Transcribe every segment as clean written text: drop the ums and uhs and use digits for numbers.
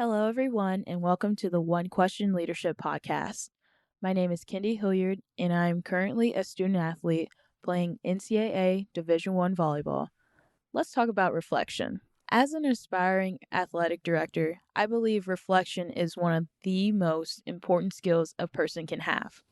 Hello, everyone, and welcome to the One Question Leadership Podcast. My name is Kendi Hilliard, and I'm currently a student athlete playing NCAA Division I volleyball. Let's talk about reflection. As an aspiring athletic director, I believe reflection is one of the most important skills a person can have.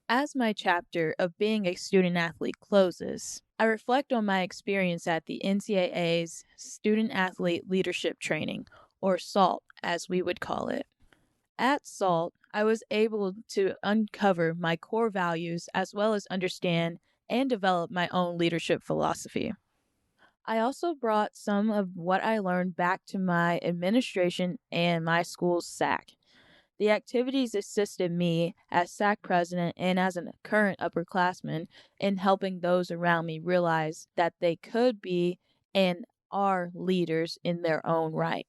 As my chapter of being a student athlete closes, I reflect on my experience at the NCAA's Student Athlete Leadership Training, or SALT as we would call it. At SALT, I was able to uncover my core values as well as understand and develop my own leadership philosophy. I also brought some of what I learned back to my administration and my school's SAC. The activities assisted me as SAC president and as a current upperclassman in helping those around me realize that they could be and are leaders in their own right.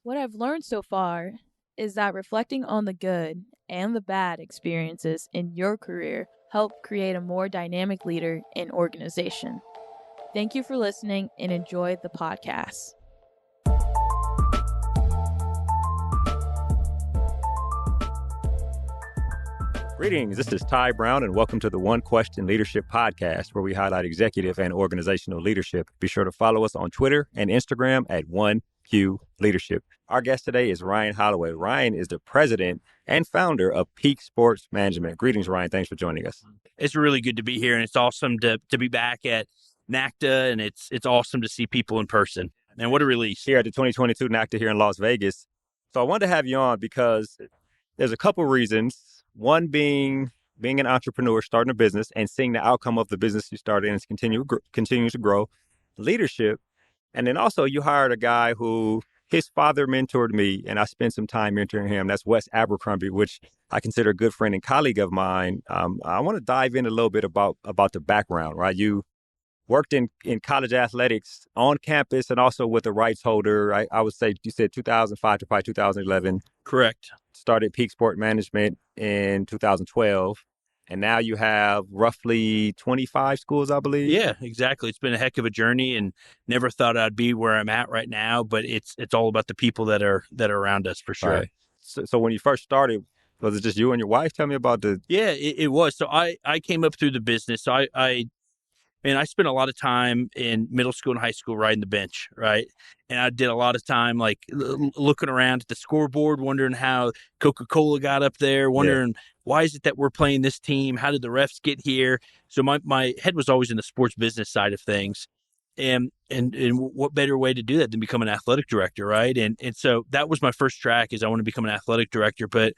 What I've learned so far is that reflecting on the good and the bad experiences in your career help create a more dynamic leader in organization. Thank you for listening and enjoy the podcast. Greetings, this is Ty Brown, and welcome to the One Question Leadership Podcast, where we highlight executive and organizational leadership. Be sure to follow us on Twitter and Instagram at 1Q Leadership. Our guest today is Ryan Holloway. Ryan is the president and founder of Peak Sports Management. Greetings, Ryan. Thanks for joining us. It's really good to be here, and it's awesome to be back at NACDA, and it's awesome to see people in person. And what a release. Here at the 2022 NACDA here in Las Vegas. So I wanted to have you on because there's a couple reasons. One being an entrepreneur, starting a business and seeing the outcome of the business you started and it's continues to grow. Leadership. And then also you hired a guy who his father mentored me, and I spent some time mentoring him. That's Wes Abercrombie, which I consider a good friend and colleague of mine. I want to dive in a little bit about the background, right? You worked in college athletics on campus and also with a rights holder. I would say you said 2005 to probably 2011. Correct. Started Peak Sport Management in 2012. And now you have roughly 25 schools, I believe. Yeah, exactly. It's been a heck of a journey, and never thought I'd be where I'm at right now. But it's all about the people that are around us, for sure. Right. So when you first started, was it just you and your wife? Tell me about the. Yeah, it was. So I came up through the business. So I spent a lot of time in middle school and high school riding the bench, right? And I did a lot of time like looking around at the scoreboard, wondering how Coca-Cola got up there, wondering why is it that we're playing this team? How did the refs get here? So my head was always in the sports business side of things. And what better way to do that than become an athletic director, right? And so that was my first track, is I want to become an athletic director. But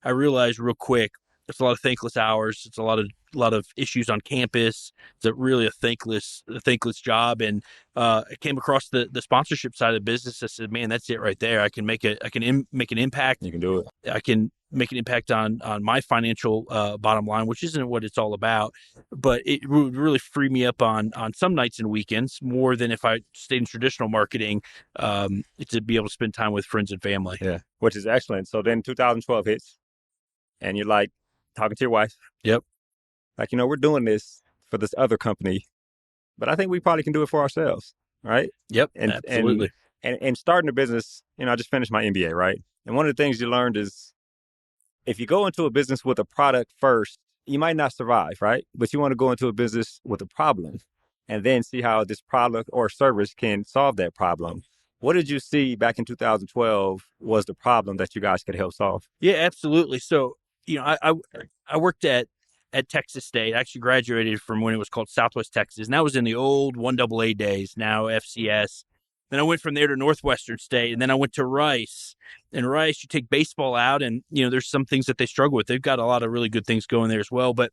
I realized real quick, it's a lot of thankless hours. It's a lot of issues on campus. It's really a thankless job. And I came across the sponsorship side of the business. I said, man, that's it right there. I can make an impact. You can do it. I can make an impact on my financial bottom line, which isn't what it's all about. But it would really free me up on some nights and weekends more than if I stayed in traditional marketing, to be able to spend time with friends and family. Yeah, which is excellent. So then 2012 hits, and you're like, talking to your wife. Yep. Like, we're doing this for this other company, but I think we probably can do it for ourselves, right? Yep, absolutely. And starting a business, I just finished my MBA, right? And one of the things you learned is if you go into a business with a product first, you might not survive, right? But you want to go into a business with a problem and then see how this product or service can solve that problem. What did you see back in 2012 was the problem that you guys could help solve? Yeah, absolutely. So, I worked at Texas State. I actually graduated from when it was called Southwest Texas. And that was in the old 1AA days, now FCS. Then I went from there to Northwestern State, and then I went to Rice. And Rice, you take baseball out, and, there's some things that they struggle with. They've got a lot of really good things going there as well. But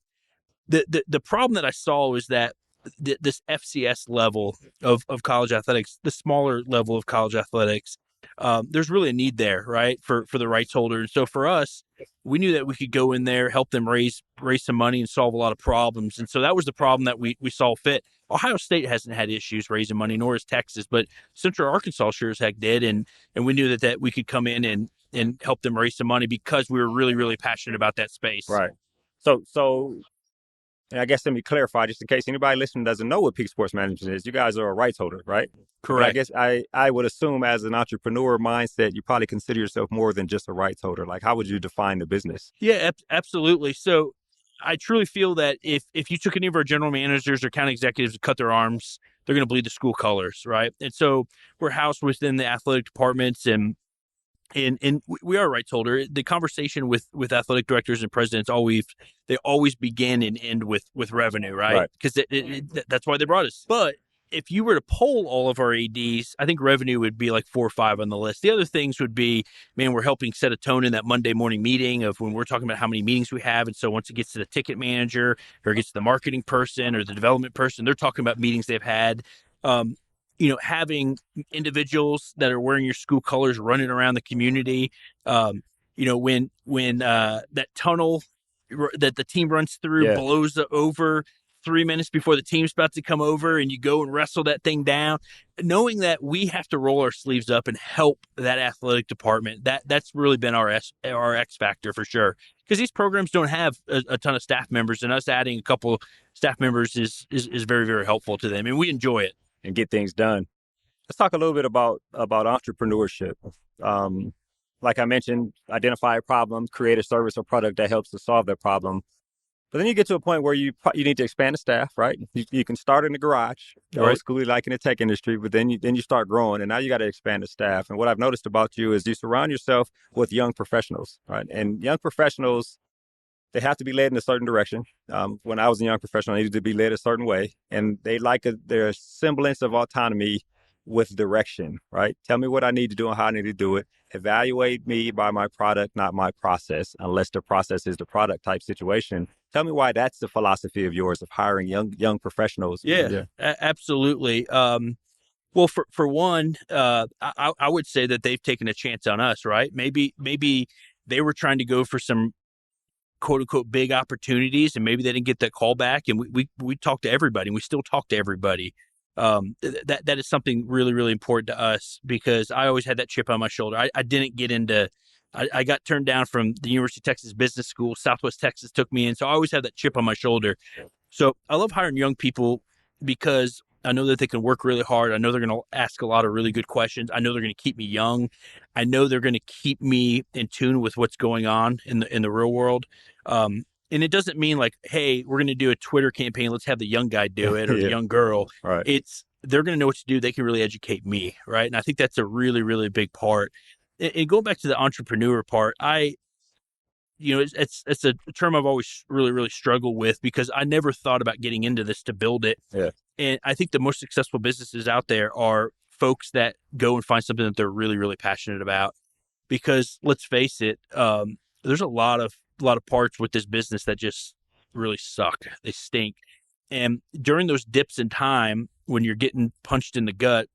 the problem that I saw was that this FCS level of college athletics, the smaller level of college athletics, there's really a need there, right, for the rights holder. And so for us, we knew that we could go in there, help them raise some money and solve a lot of problems. And so that was the problem that we saw fit. Ohio State hasn't had issues raising money, nor has Texas, but Central Arkansas sure as heck did. And we knew that we could come in and help them raise some money because we were really, really passionate about that space. Right. So And I guess let me clarify, just in case anybody listening doesn't know what peak sports management is. You guys are a rights holder, right? But I Correct. guess I would assume as an entrepreneur mindset, you probably consider yourself more than just a rights holder. Like, how would you define the business? Yeah, absolutely. So I truly feel that if you took any of our general managers or county executives and cut their arms, they're going to bleed the school colors, right? And so we're housed within the athletic departments, and we are a rights holder. The conversation with athletic directors and presidents they always begin and end with revenue, right? Right. Because that's why they brought us. But if you were to poll all of our ads, I think revenue would be like 4 or 5 on the list. The other things would be, man, we're helping set a tone in that Monday morning meeting of when we're talking about how many meetings we have. And so once it gets to the ticket manager or it gets to the marketing person or the development person, they're talking about meetings they've had. Having individuals that are wearing your school colors running around the community. When that tunnel that the team runs through blows over 3 minutes before the team's about to come over, and you go and wrestle that thing down, knowing that we have to roll our sleeves up and help that athletic department. That's really been our X factor for sure. Because these programs don't have a ton of staff members, and us adding a couple staff members is very, very helpful to them, and we enjoy it. And get things done. Let's talk a little bit about entrepreneurship. Like I mentioned, identify a problem, create a service or product that helps to solve that problem. But then you get to a point where you need to expand the staff, right? You can start in the garage, Right. old school, like in the tech industry, but then you start growing, and now you got to expand the staff. And what I've noticed about you is you surround yourself with young professionals, right? And young professionals, they have to be led in a certain direction. When I was a young professional, I needed to be led a certain way, and they like their semblance of autonomy with direction, right? Tell me what I need to do and how I need to do it. Evaluate me by my product, not my process, unless the process is the product type situation. Tell me why that's the philosophy of yours of hiring young professionals. Yeah. Absolutely. Well, for one, I would say that they've taken a chance on us, right? Maybe they were trying to go for some quote unquote big opportunities, and maybe they didn't get that call back. And we talked to everybody, and we still talk to everybody. That is something really, really important to us, because I always had that chip on my shoulder. I didn't get into. I got turned down from the University of Texas Business School. Southwest Texas took me in, so I always had that chip on my shoulder. So I love hiring young people because I know that they can work really hard. I know they're going to ask a lot of really good questions. I know they're going to keep me young. I know they're going to keep me in tune with what's going on in the real world. And it doesn't mean like, hey, we're going to do a Twitter campaign. Let's have the young guy do it or the young girl. Right. They're going to know what to do. They can really educate me, right? And I think that's a really, really big part. And going back to the entrepreneur part, it's a term I've always really, really struggled with, because I never thought about getting into this to build it. Yeah. And I think the most successful businesses out there are folks that go and find something that they're really, really passionate about. Because let's face it, there's a lot of parts with this business that just really suck. They stink. And during those dips in time when you're getting punched in the gut,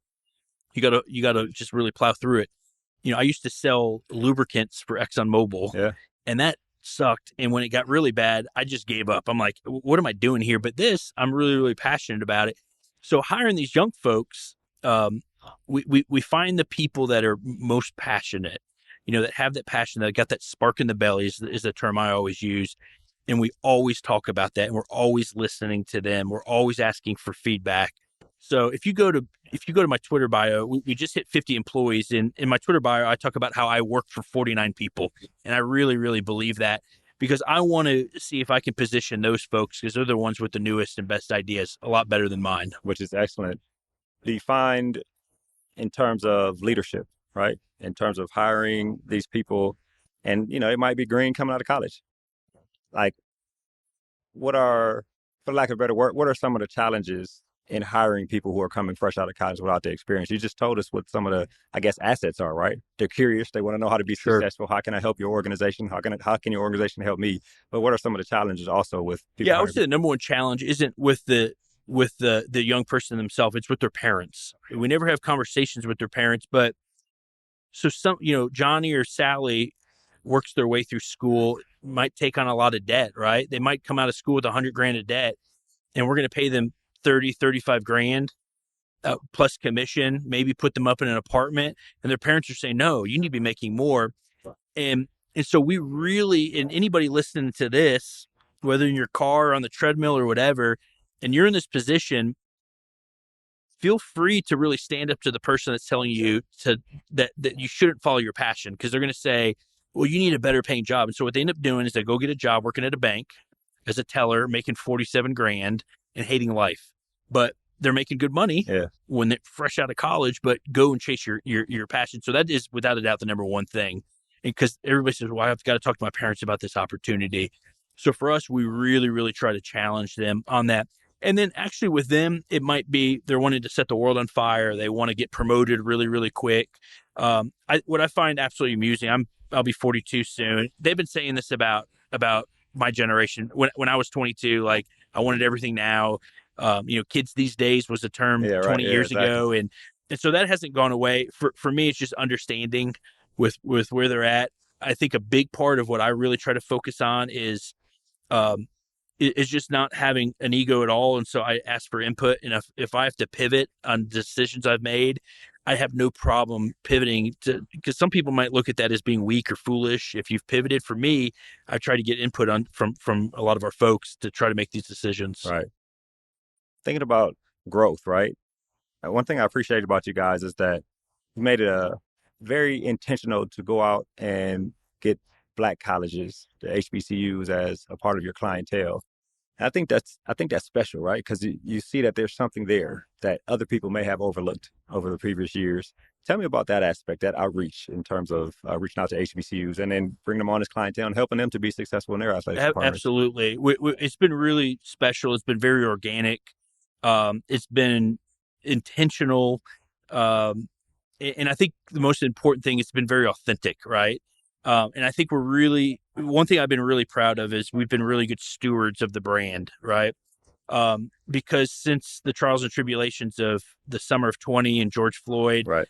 you gotta just really plow through it. I used to sell lubricants for ExxonMobil, and that sucked. And when it got really bad, I just gave up. I'm like, what am I doing here? But this, I'm really, really passionate about it. So hiring these young folks, we find the people that are most passionate, that have that passion, that got that spark in the belly is the term I always use. And we always talk about that, and we're always listening to them. We're always asking for feedback. So if you go to my Twitter bio, we just hit 50 employees. In my Twitter bio, I talk about how I work for 49 people. And I really, really believe that, because I want to see if I can position those folks, because they're the ones with the newest and best ideas, a lot better than mine. Which is excellent. Defined in terms of leadership, right? In terms of hiring these people, and it might be green coming out of college. Like, what are, for lack of a better word, what are some of the challenges in hiring people who are coming fresh out of college without the experience? You just told us what some of the, I guess, assets are, right? They're curious. They want to know how to be successful. How can I help your organization? How can your organization help me? But what are some of the challenges also with people? Yeah, I would say the number one challenge isn't with the young person themselves. It's with their parents. We never have conversations with their parents, but so Johnny or Sally works their way through school, might take on a lot of debt, right? They might come out of school with $100,000 of debt, and we're going to pay them 30, 35 grand plus commission, maybe put them up in an apartment, and their parents are saying, no, you need to be making more. And so we really, and anybody listening to this, whether in your car, on the treadmill or whatever, and you're in this position, feel free to really stand up to the person that's telling you that you shouldn't follow your passion, because they're going to say, well, you need a better paying job. And so what they end up doing is they go get a job working at a bank as a teller, making 47 grand and hating life. But they're making good money when they're fresh out of college, but go and chase your passion. So that is without a doubt the number one thing. And because everybody says, well, I've got to talk to my parents about this opportunity. So for us, we really, really try to challenge them on that. And then actually with them, it might be they're wanting to set the world on fire. They want to get promoted really, really quick. What I find absolutely amusing, I'll be 42 soon. They've been saying this about my generation. When I was 22, like, I wanted everything now. Kids these days was a term 20 years ago. And so that hasn't gone away. For me, it's just understanding with where they're at. I think a big part of what I really try to focus on is just not having an ego at all. And so I ask for input. And if I have to pivot on decisions I've made, I have no problem pivoting because some people might look at that as being weak or foolish. If you've pivoted, for me, I try to get input from a lot of our folks to try to make these decisions. Right. Thinking about growth, right? One thing I appreciate about you guys is that you made it very intentional to go out and get Black colleges, the HBCUs, as a part of your clientele. And I think that's special, right? Because you see that there's something there that other people may have overlooked over the previous years. Tell me about that aspect, that outreach in terms of reaching out to HBCUs and then bringing them on as clientele and helping them to be successful in their athletics departments. Absolutely. It's been really special. It's been very organic. It's been intentional. And I think the most important thing, it's been very authentic, right? And I think one thing I've been really proud of is we've been really good stewards of the brand, right? Because since the trials and tribulations of the summer of 20 and George Floyd, right,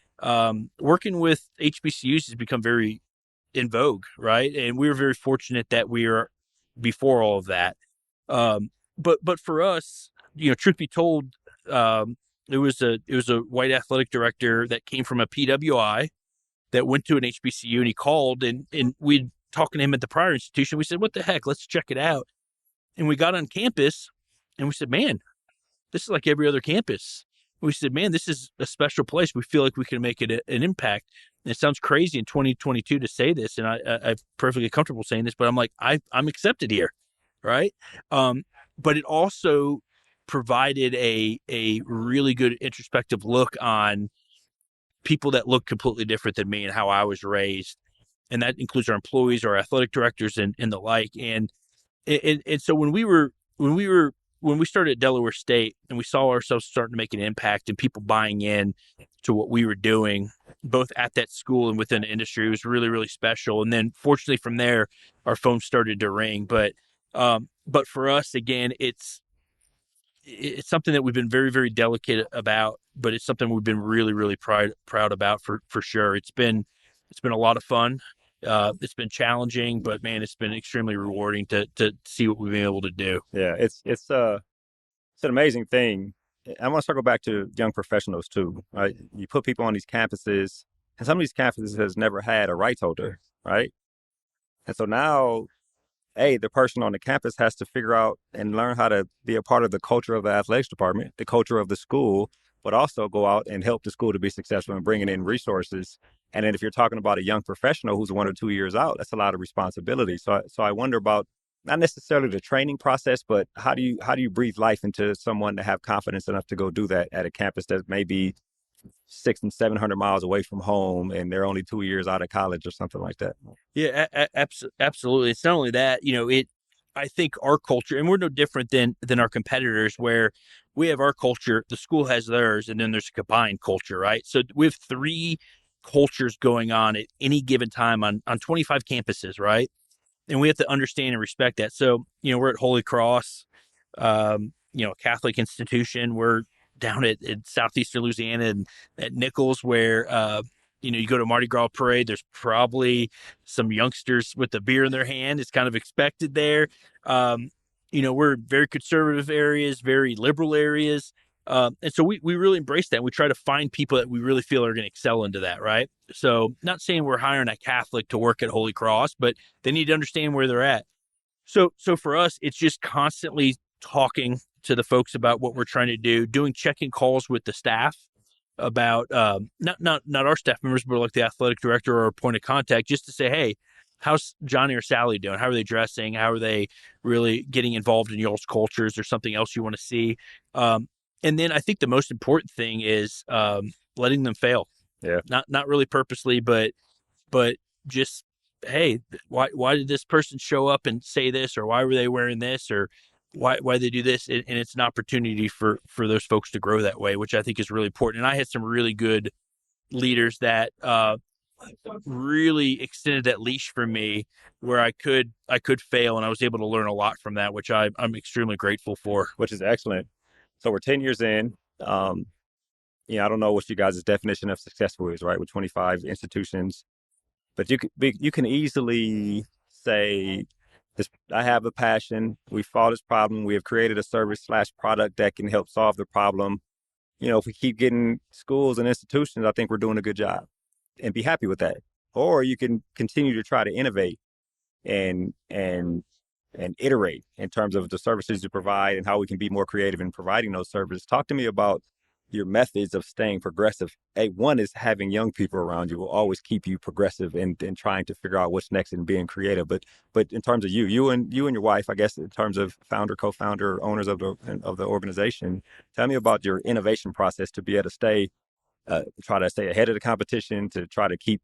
working with HBCUs has become very in vogue, right? And we were very fortunate that we were before all of that. But for us, truth be told, it was a white athletic director that came from a PWI that went to an HBCU, and he called and we'd talking to him at the prior institution. We said, what the heck, let's check it out. And we got on campus and we said, man, this is like every other campus. We said, man, this is a special place. We feel like we can make it an impact. And it sounds crazy in 2022 to say this, and I'm perfectly comfortable saying this, but I'm like, I'm accepted here, right? But it also provided a really good introspective look on people that look completely different than me and how I was raised. And that includes our employees, our athletic directors, and the like. And so when we started at Delaware State and we saw ourselves starting to make an impact and people buying in to what we were doing, both at that school and within the industry, it was really, really special. And then fortunately from there, our phone started to ring. But for us, again, it's something that we've been very, very delicate about, but it's something we've been really, really proud about for sure. It's been a lot of fun. It's been challenging, but man, it's been extremely rewarding to see what we've been able to do. Yeah, it's an amazing thing. I want to circle back to young professionals too. Right? You put people on these campuses, and some of these campuses has never had a rights holder, right? And so now, the person on the campus has to figure out and learn how to be a part of the culture of the athletics department, the culture of the school, but also go out and help the school to be successful in bringing in resources. And then if you're talking about a young professional who's 1 or 2 years out, that's a lot of responsibility. So I wonder about not necessarily the training process, but how do you breathe life into someone to have confidence enough to go do that at a campus that may be 600 and 700 miles away from home and they're only 2 years out of college or something like that? Yeah, absolutely. It's not only that, I think our culture, and we're no different than our competitors, where we have our culture, the school has theirs, and then there's a combined culture, right? So we have 3 cultures going on at any given time on 25 campuses, right? And we have to understand and respect that. So, we're at Holy Cross, a Catholic institution. We're down at southeastern Louisiana and at Nichols, where you go to Mardi Gras parade. There's probably some youngsters with a beer in their hand. It's kind of expected there. We're very conservative areas, very liberal areas. And so we really embrace that. We try to find people that we really feel are going to excel into that, right? So not saying we're hiring a Catholic to work at Holy Cross, but they need to understand where they're at. So for us, it's just constantly talking to the folks about what we're trying to do, doing check-in calls with the staff about not our staff members, but like the athletic director or point of contact, just to say, hey, how's Johnny or Sally doing? How are they dressing? How are they really getting involved in y'all's cultures, or something else you want to see? And then I think the most important thing is letting them fail. Yeah. Not really purposely, but just, hey, why did this person show up and say this, or why were they wearing this, or why they do this? And it's an opportunity for those folks to grow that way, which I think is really important. And I had some really good leaders that really extended that leash for me, where I could fail, and I was able to learn a lot from that, which I'm extremely grateful for. Which is excellent. So we're 10 years in. I don't know what you guys' definition of successful is, right? With 25 institutions, but you can easily say, this, I have a passion. We fought this problem. We have created a service/product that can help solve the problem. If we keep getting schools and institutions, I think we're doing a good job, and be happy with that. Or you can continue to try to innovate and iterate in terms of the services you provide and how we can be more creative in providing those services. Talk to me about your methods of staying progressive. One is having young people around you will always keep you progressive and trying to figure out what's next and being creative. But in terms of you and your wife, I guess, in terms of founder, co-founder, owners of the organization, tell me about your innovation process to be able to try to stay ahead of the competition, to try to keep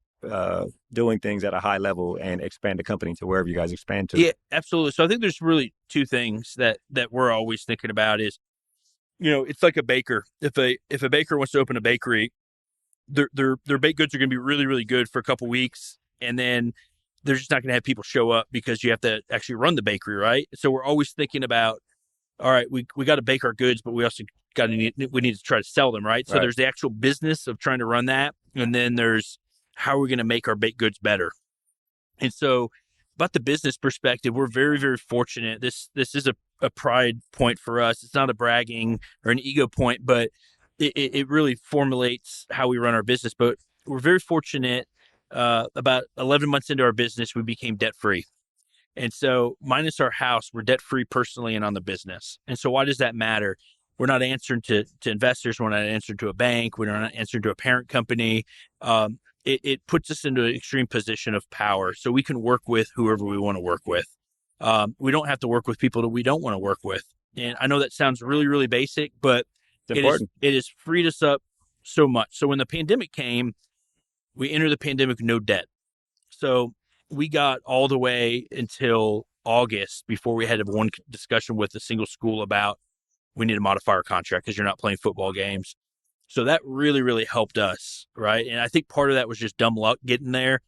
doing things at a high level and expand the company to wherever you guys expand to. Yeah, absolutely. So I think there's really two things that we're always thinking about is, it's like a baker. If a baker wants to open a bakery, their baked goods are going to be really, really good for a couple weeks, and then they're just not going to have people show up because you have to actually run the bakery, right? So we're always thinking about, all right, we got to bake our goods, but we also we need to try to sell them, right? So there's the actual business of trying to run that, and then there's how are we going to make our baked goods better. And so, about the business perspective, we're very, very fortunate. This is a pride point for us. It's not a bragging or an ego point, but it really formulates how we run our business. But we're very fortunate. About 11 months into our business, we became debt free. And so, minus our house, we're debt free personally and on the business. And so, why does that matter? We're not answering to investors. We're not answering to a bank. We're not answering to a parent company. It puts us into an extreme position of power, so we can work with whoever we want to work with. We don't have to work with people that we don't want to work with. And I know that sounds really, really basic, but it has freed us up so much. So when the pandemic came, we entered the pandemic with no debt. So we got all the way until August before we had one discussion with a single school about, we need to modify our contract because you're not playing football games. So that really, really helped us, right? And I think part of that was just dumb luck getting there,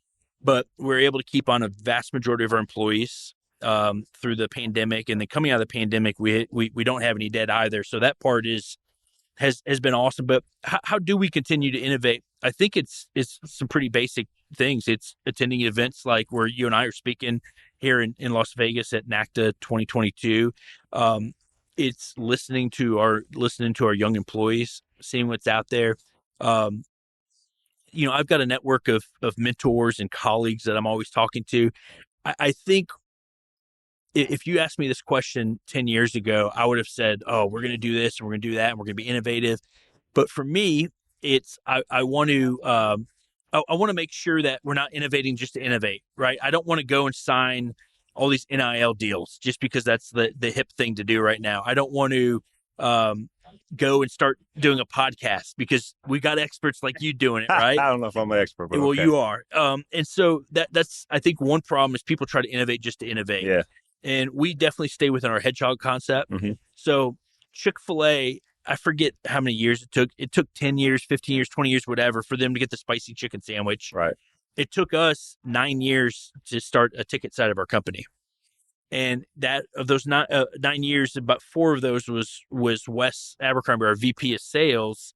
but we were able to keep on a vast majority of our employees through the pandemic. And then coming out of the pandemic, we don't have any debt either. So that part has been awesome. But how do we continue to innovate? I think it's some pretty basic things. It's attending events like where you and I are speaking here in Las Vegas at NACTA 2022. It's listening to our young employees, seeing what's out there. I've got a network of mentors and colleagues that I'm always talking to. I think if you asked me this question 10 years ago, I would have said, oh, we're going to do this and we're going to do that and we're going to be innovative. But for me, it's I want to make sure that we're not innovating just to innovate, right? I don't want to go and sign all these NIL deals just because that's the hip thing to do right now. I don't want to go and start doing a podcast because we got experts like you doing it, right? I don't know if I'm an expert, but well, okay. You are. And so that's I think one problem is people try to innovate just to innovate. Yeah. And we definitely stay within our hedgehog concept. Mm-hmm. So Chick-fil-A, I forget how many years it took. It took 10 years, 15 years, 20 years, whatever, for them to get the spicy chicken sandwich. Right. It took us 9 years to start a ticket side of our company. And that of those 9 years, about 4 of those was Wes Abercrombie, our VP of sales,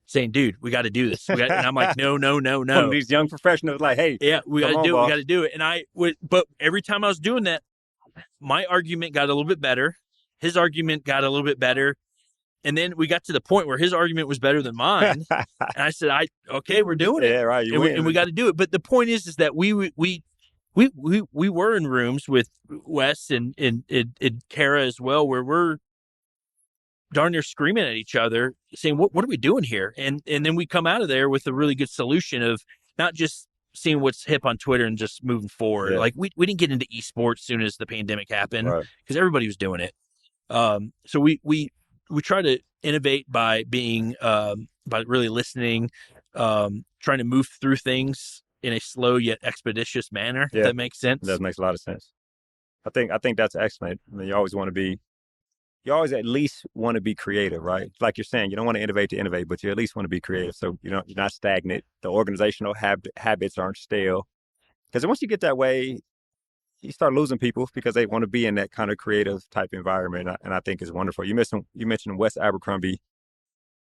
saying, dude, we got to do this. And I'm like, no. One of these young professionals like, hey, yeah, we got to do it. Boss. We got to do it. But every time I was doing that, my argument got a little bit better. His argument got a little bit better. And then we got to the point where his argument was better than mine. And I said, okay, we're doing it. Yeah, right. And we got to do it. But the point is that we we were in rooms with Wes and Kara as well, where we're darn near screaming at each other, saying, "What are we doing here?" And then we come out of there with a really good solution of not just seeing what's hip on Twitter and just moving forward. Yeah. Like we didn't get into esports as soon as the pandemic happened because everybody was doing it. So we try to innovate by being by really listening, trying to move through things in a slow yet expeditious manner. If that makes sense. That makes a lot of sense. I think that's excellent. I mean, you always at least want to be creative, right? Like you're saying, you don't want to innovate, but you at least want to be creative. So you're not stagnant. The organizational habits aren't stale. Because once you get that way, you start losing people because they want to be in that kind of creative type environment. And I think it's wonderful. You mentioned Wes Abercrombie.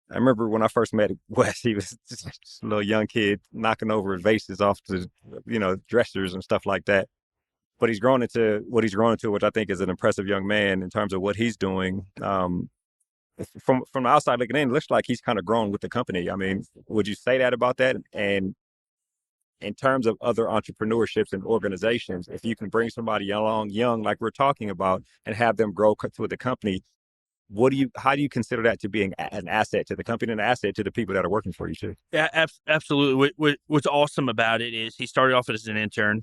I remember when I first met Wes, he was just a little young kid knocking over vases off the, dressers and stuff like that. But he's grown into what he's grown into, which I think is an impressive young man in terms of what he's doing. From the outside looking in, it looks like he's kind of grown with the company. I mean, would you say that about that? And in terms of other entrepreneurships and organizations, if you can bring somebody along young, like we're talking about, and have them grow with the company, how do you consider that to be an asset to the company and an asset to the people that are working for you too? Yeah, absolutely. What's awesome about it is he started off as an intern.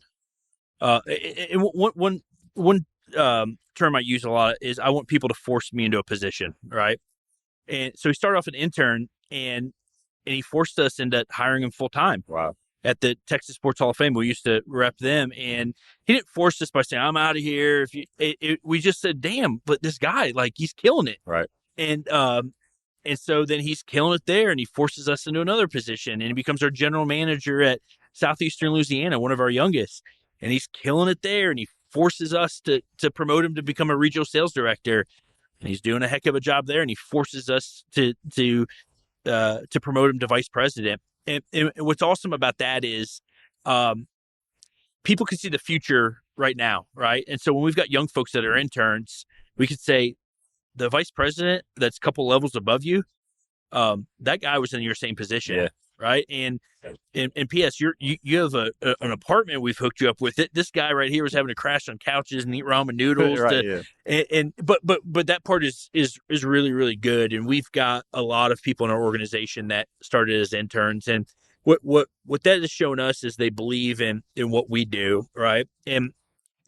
And one term I use a lot is I want people to force me into a position, right? And so he started off an intern, and he forced us into hiring him full time. Wow. At the Texas Sports Hall of Fame, we used to rep them, and he didn't force us by saying, "I'm out of here." We just said, "Damn, but this guy, like, he's killing it." Right. And so then he's killing it there, and he forces us into another position, and he becomes our general manager at Southeastern Louisiana, one of our youngest, and he's killing it there, and he forces us to promote him to become a regional sales director, and he's doing a heck of a job there, and he forces us to promote him to vice president. And what's awesome about that is people can see the future right now, right? And so when we've got young folks that are interns, we could say the vice president that's a couple levels above you, that guy was in your same position, right? And P.S. You have an apartment we've hooked you up with. This guy right here was having to crash on couches and eat ramen noodles. Right, But that part is really, really good. And we've got a lot of people in our organization that started as interns. And what that has shown us is they believe in what we do, right? And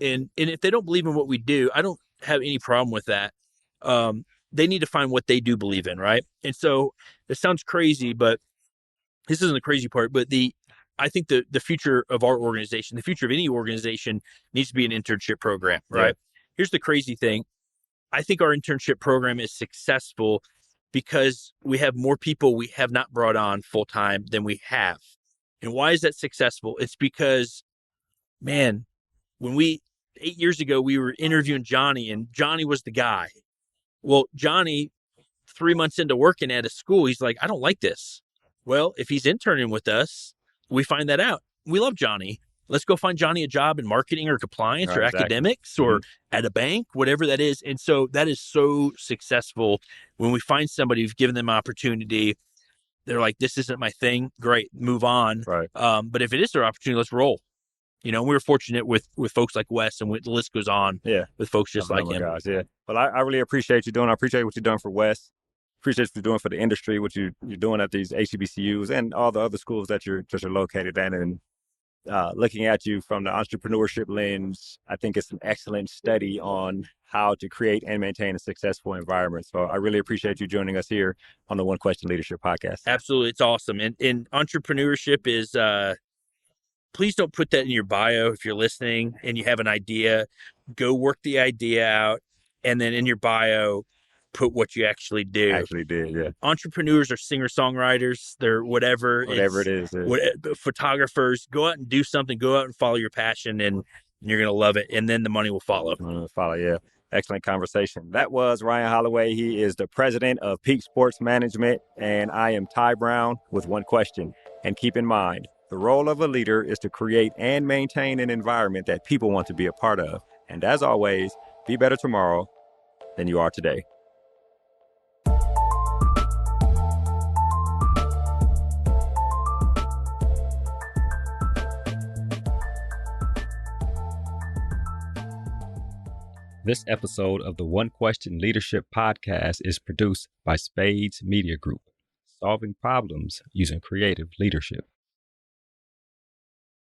if they don't believe in what we do, I don't have any problem with that. They need to find what they do believe in, right? And so it sounds crazy, but this isn't the crazy part, but I think the future of our organization, the future of any organization, needs to be an internship program, right? Yeah. Here's the crazy thing. I think our internship program is successful because we have more people we have not brought on full time than we have. And why is that successful? It's because, man, when 8 years ago, we were interviewing Johnny, and Johnny was the guy. Well, Johnny, 3 months into working at a school, he's like, I don't like this. Well, if he's interning with us, we find that out. We love Johnny. Let's go find Johnny a job in marketing or compliance or academics or at a bank, whatever that is. And so that is so successful when we find somebody who's given them opportunity. They're like, this isn't my thing. Great, move on. Right. But if it is their opportunity, let's roll. We were fortunate with folks like Wes, and the list goes on. Yeah. With folks just like him. Guys, yeah. Well, I really appreciate you doing. I appreciate what you're doing for Wes. Appreciate what you're doing for the industry, what you're doing at these HBCUs and all the other schools that you're located in. And looking at you from the entrepreneurship lens, I think it's an excellent study on how to create and maintain a successful environment. So I really appreciate you joining us here on the One Question Leadership Podcast. Absolutely. It's awesome. And entrepreneurship is, please don't put that in your bio if you're listening and you have an idea. Go work the idea out, and then in your bio, put what you actually do. Actually did, yeah. Entrepreneurs are singer-songwriters. They're whatever it is. Photographers. Go out and do something. Go out and follow your passion, and you're going to love it. And then the money will follow. Yeah. Excellent conversation. That was Ryan Holloway. He is the president of Peak Sports Management, and I am Ty Brown with One Question. And keep in mind, the role of a leader is to create and maintain an environment that people want to be a part of. And as always, be better tomorrow than you are today. This episode of the One Question Leadership Podcast is produced by Spades Media Group, solving problems using creative leadership.